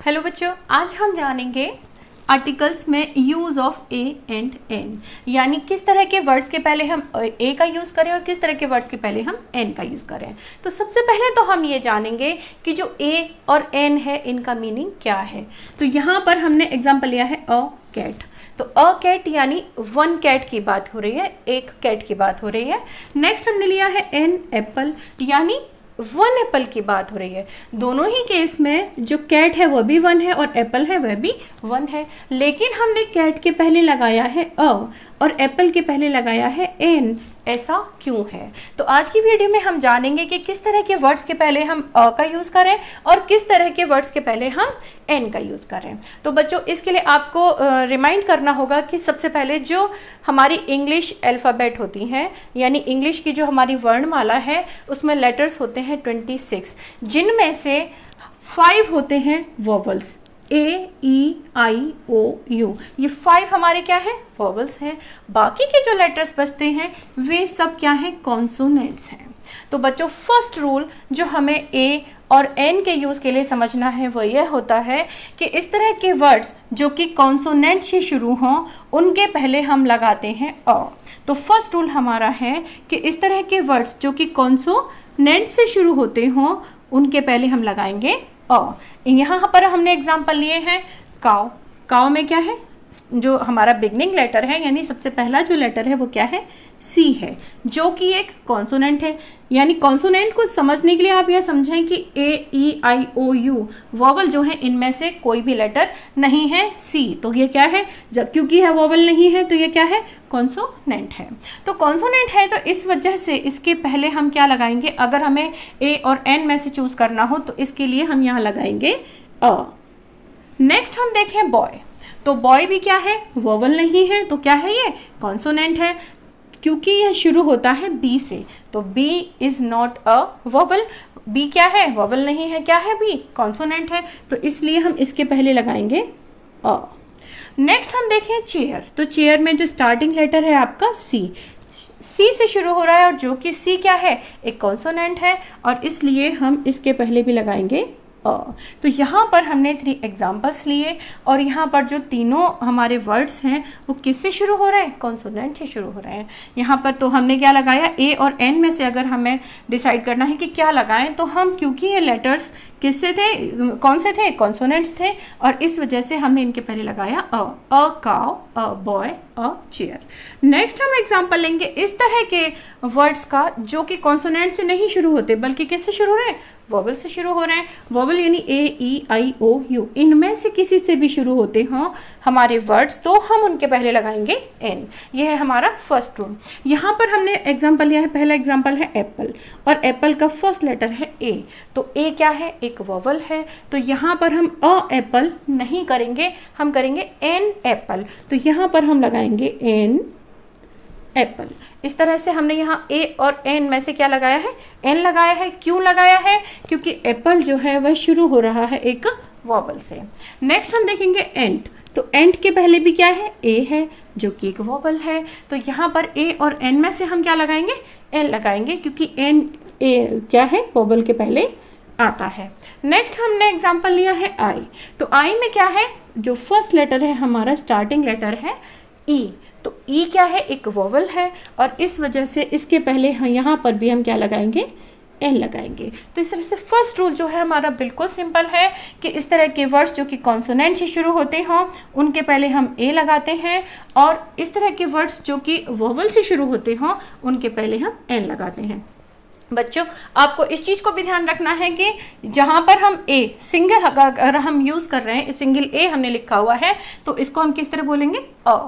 Hello बच्चों, आज हम जानेंगे आर्टिकल्स में use of a and an, यानी किस तरह के वर्ड्स के पहले हम ए का यूज़ करें और किस तरह के वर्ड्स के पहले हम एन का यूज़ करें। तो सबसे पहले तो हम ये जानेंगे कि जो ए और एन है इनका मीनिंग क्या है। तो यहाँ पर हमने एग्जाम्पल लिया है अ कैट। तो अ कैट यानी वन कैट की बात हो रही है, एक कैट की बात हो रही है। नेक्स्ट हमने लिया है एन एप्पल, यानी वन एप्पल की बात हो रही है। दोनों ही केस में जो कैट है वह भी वन है और एप्पल है वह भी वन है, लेकिन हमने कैट के पहले लगाया है अ और एप्पल के पहले लगाया है एन। ऐसा क्यों है? तो आज की वीडियो में हम जानेंगे कि किस तरह के वर्ड्स के पहले हम अ का यूज़ करें और किस तरह के वर्ड्स के पहले हम एन का यूज़ करें। तो बच्चों, इसके लिए आपको रिमाइंड करना होगा कि सबसे पहले जो हमारी इंग्लिश अल्फ़ाबेट होती हैं, यानी इंग्लिश की जो हमारी वर्णमाला है उसमें लेटर्स होते हैं 26, जिनमें से 5 होते हैं vowels, A E I O you. ये 5 हमारे क्या है? वोवल्स हैं। बाकी के जो लेटर्स बचते हैं वे सब क्या हैं? कॉन्सोनेंट्स हैं। तो बच्चों, फर्स्ट रूल जो हमें ए और एन के यूज़ के लिए समझना है वो यह होता है कि इस तरह के वर्ड्स जो कि कॉन्सोनेंट से शुरू हों उनके पहले हम लगाते हैं अ। तो फर्स्ट रूल हमारा है कि इस तरह के वर्ड्स जो कि कॉन्सोनेंट से शुरू होते हों उनके पहले हम लगाएंगे अ। यहाँ पर हमने एग्जाम्पल लिए हैं काव। काव में क्या है? जो हमारा बिगनिंग लेटर है, यानी सबसे पहला जो लेटर है वो क्या है? सी है, जो कि एक कॉन्सोनेंट है। यानी कॉन्सोनेंट को समझने के लिए आप यह समझें कि ए ई आई ओ यू वोवल जो है इनमें से कोई भी लेटर नहीं है सी। तो ये क्या है? जब क्योंकि है वोवल नहीं है तो ये क्या है? कॉन्सोनेंट है। तो कॉन्सोनेंट है तो इस वजह से इसके पहले हम क्या लगाएंगे? अगर हमें ए और एन में से चूज करना हो तो इसके लिए हम यहाँ लगाएंगे अ। नेक्स्ट हम देखें बॉय। तो बॉय भी क्या है? वोवल नहीं है, तो क्या है? ये कॉन्सोनेंट है क्योंकि यह शुरू होता है बी से। तो B is not a vowel. B क्या है? वोवल नहीं है। क्या है? बी कॉन्सोनेंट है, तो इसलिए हम इसके पहले लगाएंगे अ। नेक्स्ट हम देखें चेयर। तो चेयर में जो स्टार्टिंग लेटर है आपका सी, सी से शुरू हो रहा है और जो कि सी क्या है? एक कॉन्सोनेंट है, और इसलिए हम इसके पहले भी लगाएंगे अ। तो यहाँ पर हमने 3 एग्जाम्पल्स लिए और यहाँ पर जो तीनों हमारे वर्ड्स हैं वो किससे शुरू हो रहे हैं? कॉन्सोनेंट से शुरू हो रहे हैं। यहाँ पर तो हमने क्या लगाया? ए और एन में से अगर हमें डिसाइड करना है कि क्या लगाएं तो हम, क्योंकि ये लेटर्स किससे थे? कौन से थे? कॉन्सोनेंट्स थे, और इस वजह से हमने इनके पहले लगाया अ। अ काव, a boy, a chair. Next हम एग्जाम्पल लेंगे इस तरह के वर्ड्स का जो कि कॉन्सोनेंट से नहीं शुरू होते बल्कि किससे शुरू हो रहे हैं? वोवल से शुरू हो रहे हैं। वोवल यानी ए ई आई ओ यू, इनमें से किसी से भी शुरू होते हों हमारे वर्ड्स तो हम उनके पहले लगाएंगे एन। यह है हमारा फर्स्ट रूल। यहाँ पर हमने एग्जाम्पल लिया है, पहला एग्जाम्पल है एप्पल, और एप्पल का फर्स्ट लेटर है ए। तो ए क्या है? एक वोवल है, तो यहाँ पर हम अ एप्पल नहीं करेंगे, हम करेंगे एन एप्पल। तो यहाँ पर हम लगाएंगे एन एप्पल। इस तरह से हमने यहाँ ए और एन में से क्या लगाया है? एन लगाया है। क्यों लगाया है? क्योंकि एप्पल जो है वह शुरू हो रहा है एक वोवल से। नेक्स्ट हम देखेंगे एंट। तो एंट के पहले भी क्या है? ए है, जो कि एक वोवल है। तो यहाँ पर ए और एन में से हम क्या लगाएंगे? एन लगाएंगे, क्योंकि एन ए क्या है? वोवल के पहले आता है। नेक्स्ट हमने एग्जाम्पल लिया है आई। तो आई में क्या है? जो फर्स्ट लेटर है हमारा स्टार्टिंग लेटर है ई। तो ई क्या है? एक वोवल है, और इस वजह से इसके पहले यहाँ पर भी हम क्या लगाएंगे? एन लगाएंगे। तो इस तरह से फर्स्ट रूल जो है हमारा बिल्कुल सिंपल है कि इस तरह के वर्ड्स जो कि कॉन्सोनेंट से शुरू होते हों उनके पहले हम ए लगाते हैं, और इस तरह के वर्ड्स जो कि वोवल से शुरू होते हों उनके पहले हम एन लगाते हैं। बच्चों, आपको इस चीज़ को भी ध्यान रखना है कि जहाँ पर हम ए सिंगल अगर हम यूज़ कर रहे हैं, सिंगल ए हमने लिखा हुआ है, तो इसको हम किस तरह बोलेंगे? अ।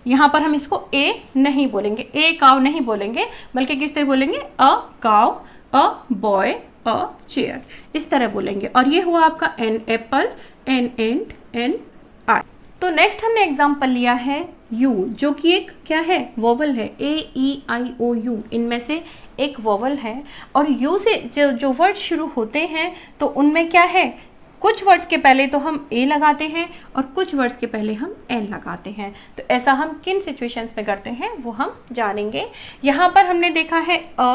यहाँ पर हम इसको ए नहीं बोलेंगे, ए काव नहीं बोलेंगे, बल्कि किस तरह बोलेंगे? अ काव, अ बॉय, अ चेयर, इस तरह बोलेंगे। और ये हुआ आपका an apple, an ant, an eye. तो नेक्स्ट हमने एग्जाम्पल लिया है यू, जो कि एक क्या है? वोवल है। ए ई आई ओ यू, इनमें से एक वोवल है, और यू से जो वर्ड शुरू होते हैं तो उनमें क्या है? कुछ वर्ड्स के पहले तो हम ए लगाते हैं और कुछ वर्ड्स के पहले हम एन लगाते हैं। तो ऐसा हम किन सिचुएशंस में करते हैं वो हम जानेंगे। यहाँ पर हमने देखा है A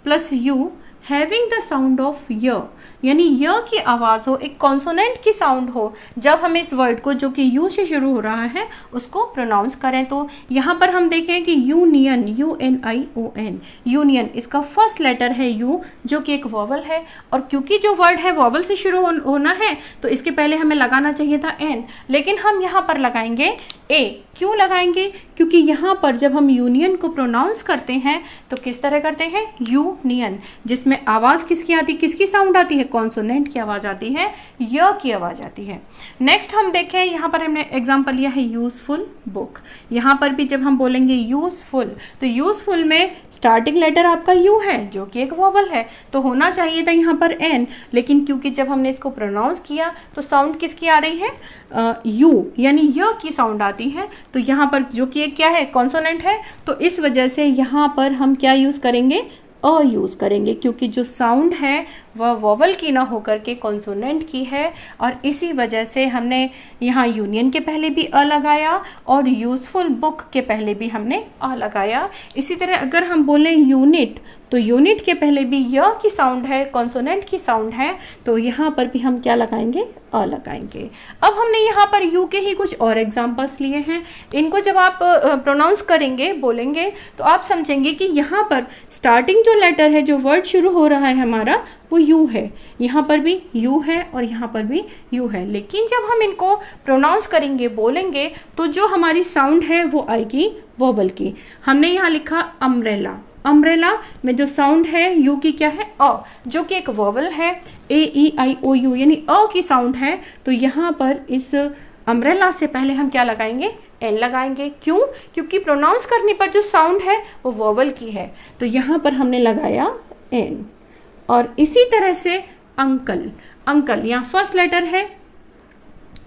plus U having the sound of य, यानी य की आवाज़ हो, एक कॉन्सोनेंट की साउंड हो जब हम इस वर्ड को जो कि यू से शुरू हो रहा है उसको प्रोनाउंस करें। तो यहाँ पर हम देखें कि यूनियन, UNION, यूनियन, इसका फर्स्ट लेटर है यू जो कि एक वॉवल है, और क्योंकि जो वर्ड है वॉवल से शुरू होना है तो इसके पहले हमें लगाना चाहिए था एन, लेकिन हम यहाँ पर लगाएंगे ए। क्यों लगाएंगे? क्योंकि यहाँ पर जब हम यूनियन को प्रोनाउंस करते हैं तो किस तरह करते हैं? यूनियन, जिसमें आवाज़ किसकी आती, किसकी साउंड आती है? कॉन्सोनेंट की आवाज़ आती है, य की आवाज़ आती है। नेक्स्ट हम देखें, यहाँ पर हमने एग्जांपल लिया है यूजफुल बुक। यहाँ पर भी जब हम बोलेंगे यूजफुल, तो यूजफुल में स्टार्टिंग लेटर आपका यू है जो कि एक वॉवल है, तो होना चाहिए था यहाँ पर एन, लेकिन क्योंकि जब हमने इसको प्रोनाउंस किया तो साउंड किसकी आ रही है? यू, यानी य की साउंड आती है। तो यहाँ पर जो कि क्या है? कॉन्सोनेंट है, तो इस वजह से यहाँ पर हम क्या यूज़ करेंगे? अ यूज़ करेंगे, क्योंकि जो साउंड है वह वॉवल की ना होकर के कॉन्सोनेंट की है, और इसी वजह से हमने यहाँ यूनियन के पहले भी अ लगाया और यूज़फुल बुक के पहले भी हमने अ लगाया। इसी तरह अगर हम बोलें यूनिट, तो यूनिट के पहले भी य की साउंड है, कॉन्सोनेंट की साउंड है, तो यहाँ पर भी हम क्या लगाएंगे? अ लगाएंगे। अब हमने यहाँ पर यू के ही कुछ और एग्जांपल्स लिए हैं। इनको जब आप प्रोनाउंस करेंगे, बोलेंगे, तो आप समझेंगे कि यहाँ पर स्टार्टिंग जो लेटर है, जो वर्ड शुरू हो रहा है हमारा, वो यू है। यहाँ पर भी यू है और यहाँ पर भी यू है, लेकिन जब हम इनको प्रोनाउंस करेंगे, बोलेंगे, तो जो हमारी साउंड है वो आएगी वोवल की। हमने यहाँ लिखा अम्ब्रेला। अम्ब्रेला में जो साउंड है यू की क्या है? अ, जो कि एक वोवल है, AEIOU, यानी अ की साउंड है। तो यहाँ पर इस अम्ब्रेला से पहले हम क्या लगाएंगे? एन लगाएंगे। क्यों? क्योंकि प्रोनाउंस करने पर जो साउंड है वो वोवल की है, तो यहाँ पर हमने लगाया एन। और इसी तरह से अंकल, अंकल यहाँ फर्स्ट लेटर है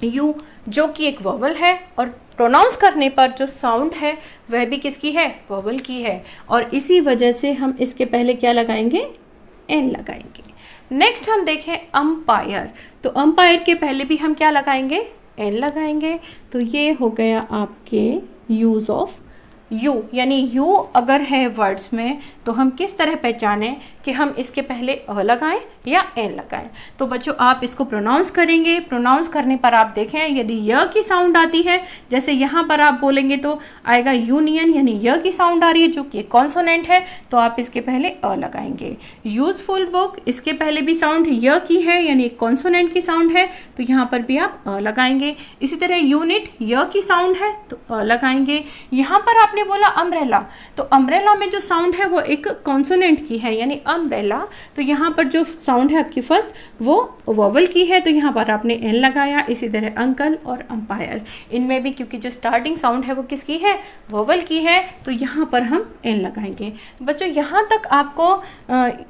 यू जो कि एक वोवल है, और प्रोनाउंस करने पर जो साउंड है वह भी किसकी है? वोवल की है, और इसी वजह से हम इसके पहले क्या लगाएंगे? एन लगाएंगे। नेक्स्ट हम देखें अंपायर, तो अंपायर के पहले भी हम क्या लगाएंगे? एन लगाएंगे। तो ये हो गया आपके यूज ऑफ यू, यानी यू अगर है वर्ड्स में तो हम किस तरह पहचानें कि हम इसके पहले अ लगाएं या एन लगाएं। तो बच्चों आप इसको प्रोनाउंस करेंगे, प्रोनाउंस करने पर आप देखें यदि य की साउंड आती है, जैसे यहाँ पर आप बोलेंगे तो आएगा यूनियन, यानी य की साउंड आ रही है जो कि कॉन्सोनेंट है, तो आप इसके पहले अ लगाएंगे। यूजफुल बुक, इसके पहले भी साउंड य की है, यानी कॉन्सोनेंट की साउंड है, तो यहाँ पर भी आप अ लगाएंगे। इसी तरह यूनिट, य की साउंड है तो अ लगाएंगे। यहाँ पर आपने बोला अम्ब्रेला, तो अम्ब्रेला में जो साउंड है वो एक कॉन्सोनेंट की है, यानी अम्ब्रेला, तो यहाँ पर जो साउंड है आपकी फर्स्ट वो वोवल की है, तो यहाँ पर आपने एन लगाया। इसी तरह अंकल और अंपायर, इनमें भी क्योंकि जो स्टार्टिंग साउंड है वो किसकी है? वोवल की है, तो यहाँ पर हम एन लगाएंगे। बच्चों यहाँ तक आपको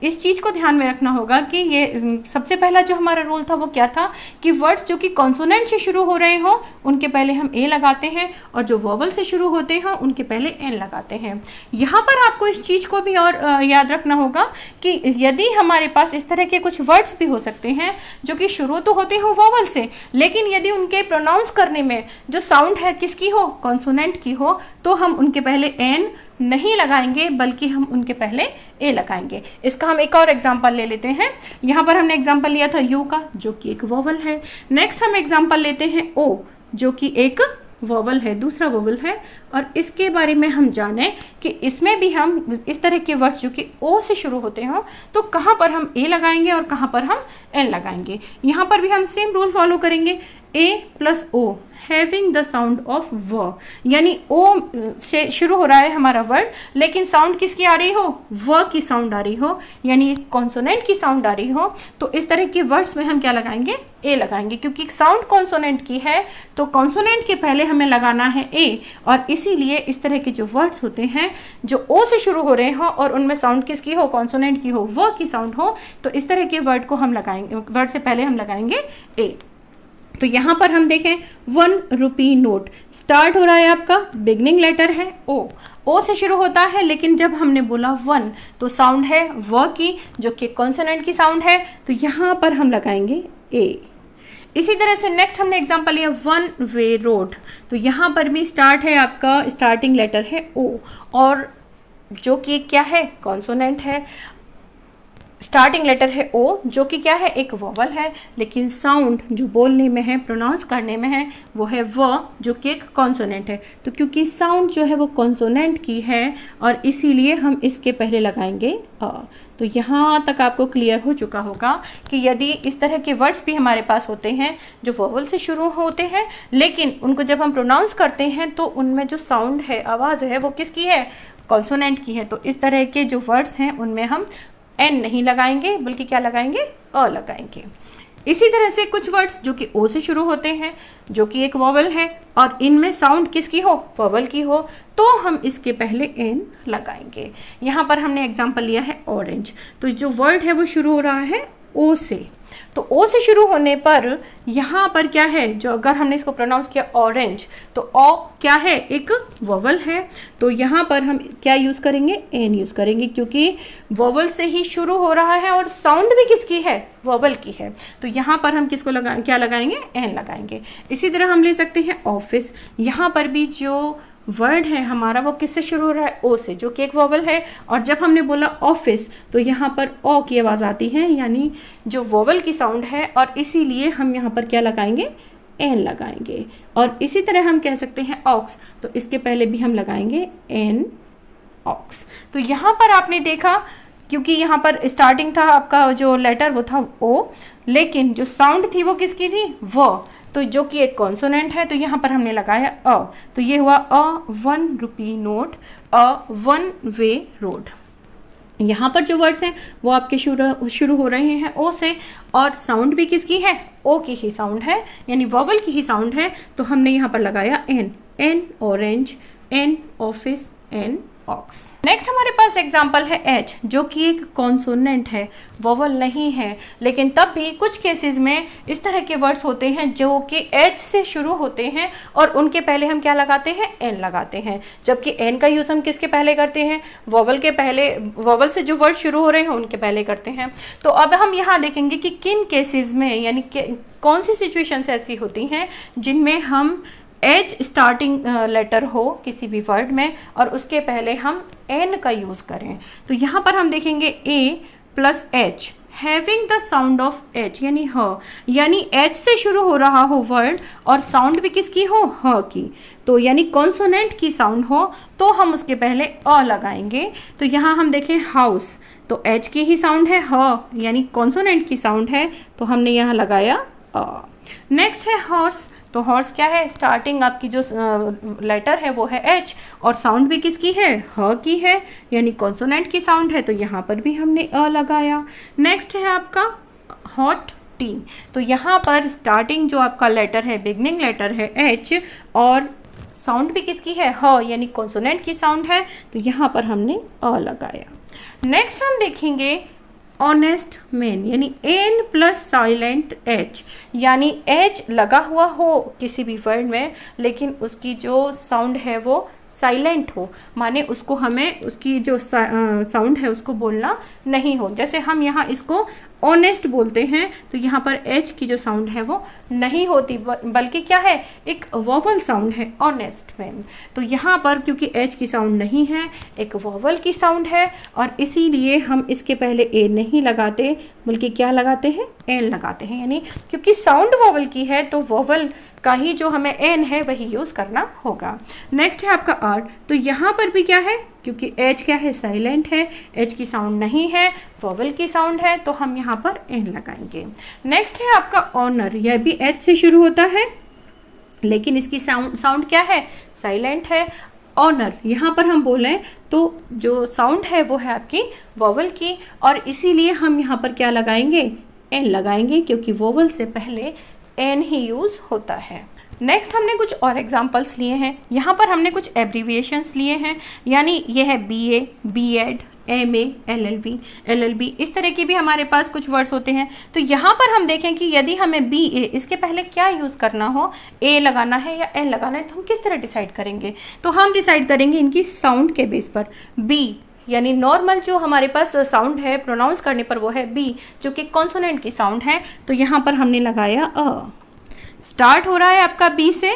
इस चीज़ को ध्यान में रखना होगा कि ये सबसे पहला जो हमारा रूल था वो क्या था कि वर्ड्स जो कि कॉन्सोनेंट से शुरू हो रहे हों उनके पहले हम ए लगाते हैं, और जो वोवल से शुरू होते हों उनके पहले एन लगाते हैं। यहाँ पर आपको इस चीज़ को भी और याद रखना होगा कि यदि हमारे पास इस तरह के कुछ वर्ड्स भी हो सकते हैं जो कि शुरू तो होते हो वोवल से, लेकिन यदि उनके प्रोनाउंस करने में जो साउंड है किसकी हो? कॉन्सोनेंट की हो, तो हम उनके पहले एन नहीं लगाएंगे बल्कि हम उनके पहले ए लगाएंगे। इसका हम एक और एग्जांपल ले लेते हैं। यहाँ पर हमने एग्जांपल लिया था यू का जो कि एक वोवल है। नेक्स्ट हम एग्जांपल लेते हैं ओ जो कि एक वोवल है, दूसरा वोवल है, और इसके बारे में हम जानें कि इसमें भी हम इस तरह के वर्ड्स जो कि ओ से शुरू होते हों तो कहाँ पर हम ए लगाएंगे और कहाँ पर हम एन लगाएंगे। यहाँ पर भी हम सेम रूल फॉलो करेंगे, A plus O having the sound of व, यानी ओ से शुरू हो रहा है हमारा वर्ड, लेकिन साउंड किसकी आ रही हो? व की साउंड आ रही हो, यानी कॉन्सोनेंट की साउंड आ रही हो, तो इस तरह के वर्ड्स में हम क्या लगाएंगे? ए लगाएंगे। क्योंकि साउंड कॉन्सोनेंट की है तो कॉन्सोनेंट के पहले हमें लगाना है ए, और इसीलिए इस तरह के जो वर्ड्स होते हैं जो ओ से शुरू हो रहे हो और उनमें साउंड किसकी हो? कॉन्सोनेंट की हो, व की साउंड हो, तो इस तरह के वर्ड को हम लगाएंगे, वर्ड से पहले हम लगाएंगे ए। तो यहाँ पर हम देखें 1 रुपी नोट, स्टार्ट हो रहा है आपका, बिगनिंग लेटर है ओ से शुरू होता है, लेकिन जब हमने बोला 1 तो साउंड है व की जो कि कॉन्सोनेंट की साउंड है, तो यहाँ पर हम लगाएंगे ए। इसी तरह से नेक्स्ट हमने एग्जांपल लिया 1 वे रोड, तो यहाँ पर भी स्टार्ट है आपका, स्टार्टिंग लेटर है ओ, और जो कि क्या है? कॉन्सोनेंट है। स्टार्टिंग लेटर है ओ, जो कि क्या है, एक वोवल है, लेकिन साउंड जो बोलने में है, प्रोनाउंस करने में है, वो है व, जो कि एक कॉन्सोनेंट है। तो क्योंकि साउंड जो है वो कॉन्सोनेंट की है और इसीलिए हम इसके पहले लगाएंगे अ। तो यहाँ तक आपको क्लियर हो चुका होगा कि यदि इस तरह के वर्ड्स भी हमारे पास होते हैं जो वोवल से शुरू होते हैं, लेकिन उनको जब हम प्रोनाउंस करते हैं तो उनमें जो साउंड है, आवाज़ है, वो किसकी है, कॉन्सोनेंट की है। तो इस तरह के जो वर्ड्स हैं उनमें हम एन नहीं लगाएंगे, बल्कि क्या लगाएंगे, अ लगाएंगे। इसी तरह से कुछ वर्ड्स जो कि ओ से शुरू होते हैं, जो कि एक वोवल है और इनमें साउंड किसकी हो, वोवल की हो, तो हम इसके पहले एन लगाएंगे। यहाँ पर हमने एग्जांपल लिया है ऑरेंज। तो जो वर्ड है वो शुरू हो रहा है ओ से, तो ओ से शुरू होने पर यहाँ पर क्या है, जो अगर हमने इसको प्रोनाउंस किया ऑरेंज, तो ओ क्या है, एक वोवल है। तो यहाँ पर हम क्या यूज़ करेंगे, एन यूज़ करेंगे, क्योंकि वोवल से ही शुरू हो रहा है और साउंड भी किसकी है, वोवल की है। तो यहाँ पर हम किसको क्या लगाएंगे, एन लगाएंगे। इसी तरह हम ले सकते हैं ऑफिस। यहाँ पर भी जो वर्ड है हमारा वो किससे शुरू हो रहा है, ओ से, जो कि एक वोवल है। और जब हमने बोला ऑफिस तो यहाँ पर ओ की आवाज़ आती है, यानी जो वोवल की साउंड है, और इसीलिए हम यहाँ पर क्या लगाएंगे, एन लगाएंगे। और इसी तरह हम कह सकते हैं ऑक्स, तो इसके पहले भी हम लगाएंगे एन, ऑक्स। तो यहाँ पर आपने देखा, क्योंकि यहाँ पर स्टार्टिंग था आपका जो लेटर वो था ओ, लेकिन जो साउंड थी वो किसकी थी, वो, तो जो कि एक कॉन्सोनेंट है, तो यहाँ पर हमने लगाया अ। तो ये हुआ अ 1 रुपी नोट, अ 1 वे रोड। यहाँ पर जो वर्ड्स हैं वो आपके शुरू हो रहे हैं ओ से, और साउंड भी किसकी है, ओ की ही साउंड है, यानी वोवल की ही साउंड है। तो हमने यहाँ पर लगाया an, an orange, an office, an ox. Next हमारे पास एग्जाम्पल है एच, जो कि एक कॉन्सोनेंट है, वोवल नहीं है, लेकिन तब भी कुछ केसेस में इस तरह के वर्ड्स होते हैं जो कि एच से शुरू होते हैं और उनके पहले हम क्या लगाते हैं, एन लगाते हैं। जबकि एन का यूज़ हम किसके पहले करते हैं, वोवल के पहले, वोवल से जो वर्ड शुरू हो रहे हैं उनके पहले करते हैं। तो अब हम यहाँ देखेंगे कि किन केसेस में, यानी कौन सी सिचुएशंस ऐसी होती हैं जिनमें हम एच स्टार्टिंग लेटर हो किसी भी वर्ड में और उसके पहले हम एन का यूज़ करें। तो यहाँ पर हम देखेंगे A plus H having the sound of H, यानी ह, यानी एच से शुरू हो रहा हो वर्ड और साउंड भी किसकी हो, ह की, तो यानी कॉन्सोनेंट की साउंड हो, तो हम उसके पहले अ लगाएंगे। तो यहाँ हम देखें हाउस, तो एच की ही साउंड है, ह यानी कॉन्सोनेंट की साउंड है, तो हमने यहाँ लगाया अ। नेक्स्ट है हॉर्स, तो हॉर्स क्या है, स्टार्टिंग आपकी जो लेटर है वो है एच और साउंड भी किसकी है, ह की है, यानी कॉन्सोनेंट की साउंड है, तो यहाँ पर भी हमने अ लगाया। नेक्स्ट है आपका हॉट टी, तो यहाँ पर स्टार्टिंग जो आपका लेटर है, बिगनिंग लेटर है एच और साउंड भी किसकी है, ह, यानी कॉन्सोनेंट की साउंड है, तो यहाँ पर हमने अ लगाया। नेक्स्ट हम देखेंगे ऑनेस्ट मैन, यानी एन प्लस साइलेंट एच, यानी एच लगा हुआ हो किसी भी वर्ड में लेकिन उसकी जो साउंड है वो साइलेंट हो, माने उसको हमें उसकी जो साउंड है उसको बोलना नहीं हो। जैसे हम यहाँ इसको ऑनेस्ट बोलते हैं तो यहाँ पर एच की जो साउंड है वो नहीं होती, बल्कि क्या है, एक वोवल साउंड है, ऑनेस्ट मैन। तो यहाँ पर क्योंकि एच की साउंड नहीं है, एक वोवल की साउंड है, और इसीलिए हम इसके पहले ए नहीं लगाते बल्कि क्या लगाते हैं, एन लगाते हैं। यानी क्योंकि साउंड वोवल की है तो वोवल का ही जो हमें एन है वही यूज़ करना होगा। नेक्स्ट है आपका आर, तो यहाँ पर भी क्या है, क्योंकि एच क्या है, साइलेंट है, एच की साउंड नहीं है, वोवल की साउंड है, तो हम यहाँ पर एन लगाएंगे। नेक्स्ट है आपका ऑनर, यह भी एच से शुरू होता है लेकिन इसकी साउंड क्या है, साइलेंट है। ऑनर यहाँ पर हम बोलें तो जो साउंड है वो है आपकी वोवल की, और इसीलिए हम यहाँ पर क्या लगाएंगे, एन लगाएंगे, क्योंकि वोवल से पहले एन ही यूज़ होता है। नेक्स्ट हमने कुछ और एग्जांपल्स लिए हैं, यहाँ पर हमने कुछ एब्रीविएशंस लिए हैं, यानी ये है BA, B.Ed, MA, LLB, इस तरह के भी हमारे पास कुछ वर्ड्स होते हैं। तो यहाँ पर हम देखें कि यदि हमें BA इसके पहले क्या यूज़ करना हो, A लगाना है या N लगाना है, तो हम किस तरह डिसाइड करेंगे, तो हम डिसाइड करेंगे इनकी साउंड के बेस पर। B यानी नॉर्मल जो हमारे पास साउंड है प्रोनाउंस करने पर वो है B, जो कि कॉन्सोनेंट की साउंड है, तो यहाँ पर हमने लगाया अ। स्टार्ट हो रहा है आपका B से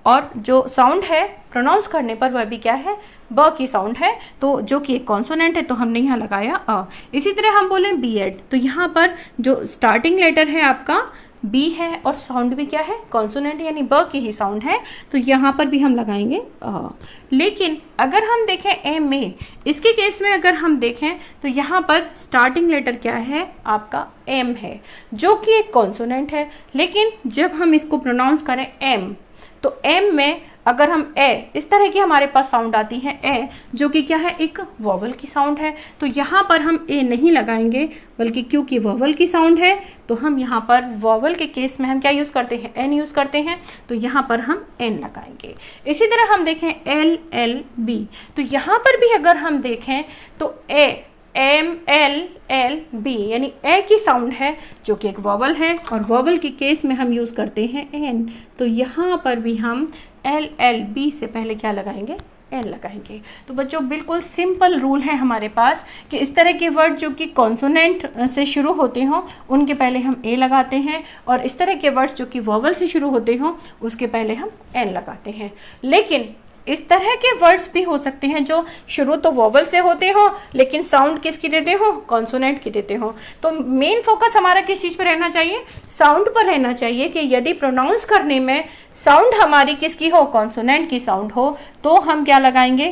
और जो साउंड है प्रोनाउंस करने पर वह भी क्या है, ब की साउंड है, तो जो कि एक कॉन्सोनेंट है, तो हमने यहाँ लगाया अ। इसी तरह हम बोले बी एड, तो यहाँ पर जो स्टार्टिंग लेटर है आपका बी है और साउंड भी क्या है, कॉन्सोनेंट यानी ब की ही साउंड है, तो यहाँ पर भी हम लगाएंगे अ। लेकिन अगर हम देखें एम में, इसके केस में अगर हम देखें तो यहाँ पर स्टार्टिंग लेटर क्या है आपका एम है, जो कि एक कॉन्सोनेंट है। लेकिन जब हम इसको प्रोनाउंस करें एम, तो एम में अगर हम ए, इस तरह की हमारे पास साउंड आती है ए, जो कि क्या है, एक वॉवल की साउंड है, तो यहाँ पर हम ए नहीं लगाएंगे, बल्कि क्योंकि वॉवल की साउंड है तो हम यहाँ पर वॉवल के केस में हम क्या यूज़ करते हैं, एन यूज़ करते हैं, तो यहाँ पर हम एन लगाएंगे। इसी तरह हम देखें एल एल बी, तो यहाँ पर भी अगर हम देखें तो A M L L B यानी ए की साउंड है, जो कि एक वॉवल है, और वॉवल के केस में हम यूज़ करते हैं एन, तो यहाँ पर भी हम एल एल बी से पहले क्या लगाएंगे, एन लगाएंगे। तो बच्चों बिल्कुल सिंपल रूल है हमारे पास कि इस तरह के वर्ड जो कि कॉन्सोनेंट से शुरू होते हों उनके पहले हम ए लगाते हैं, और इस तरह के वर्ड्स जो कि वॉवल से शुरू होते हों उसके पहले हम एन लगाते हैं। लेकिन इस तरह के वर्ड्स भी हो सकते हैं जो शुरू तो वॉवल से होते हो लेकिन साउंड किसकी देते हो, कॉन्सोनेंट की देते हो। तो मेन फोकस हमारा किस चीज़ पर रहना चाहिए, साउंड पर रहना चाहिए कि यदि प्रोनाउंस करने में साउंड हमारी किसकी हो, कॉन्सोनेंट की साउंड हो, तो हम क्या लगाएंगे,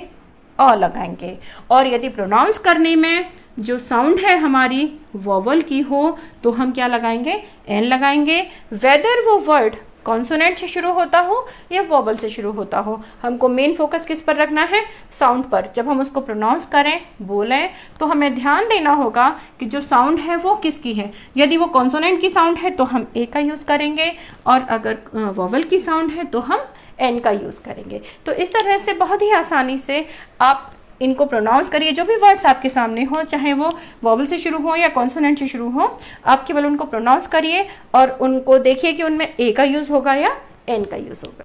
अ लगाएंगे। और यदि प्रोनाउंस करने में जो साउंड है हमारी वॉवल की हो तो हम क्या लगाएंगे, एन लगाएंगे। वेदर वो वर्ड कॉन्सोनेंट से शुरू होता हो या वॉवल से शुरू होता हो, हमको मेन फोकस किस पर रखना है, साउंड पर। जब हम उसको प्रोनाउंस करें, बोलें, तो हमें ध्यान देना होगा कि जो साउंड है वो किसकी है। यदि वो कॉन्सोनेंट की साउंड है तो हम ए का यूज़ करेंगे, और अगर वॉवल की साउंड है तो हम एन का यूज़ करेंगे। तो इस तरह से बहुत ही आसानी से आप इनको प्रोनाउंस करिए। जो भी वर्ड्स आपके सामने हो, चाहे वो वॉवल से शुरू हो या कॉन्सोनेंट से शुरू हो, आप केवल उनको प्रोनाउंस करिए और उनको देखिए कि उनमें ए का यूज़ होगा या एन का यूज़ होगा।